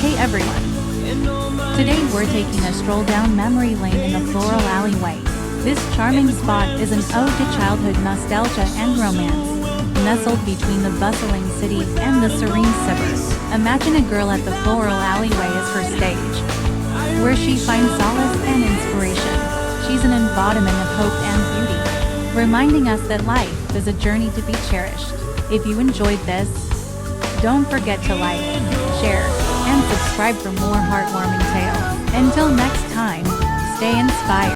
Hey everyone! Today we're taking a stroll down memory lane in the floral alleyway. This charming spot is an ode to childhood nostalgia and romance. Nestled between the bustling city and the serene suburbs, imagine a girl at the floral alleyway as her stage, where she finds solace and inspiration. She's an embodiment of hope and beauty, reminding us that life is a journey to be cherished. If you enjoyed this, don't forget to like, share, and subscribe for more heartwarming tales. Until next time, stay inspired.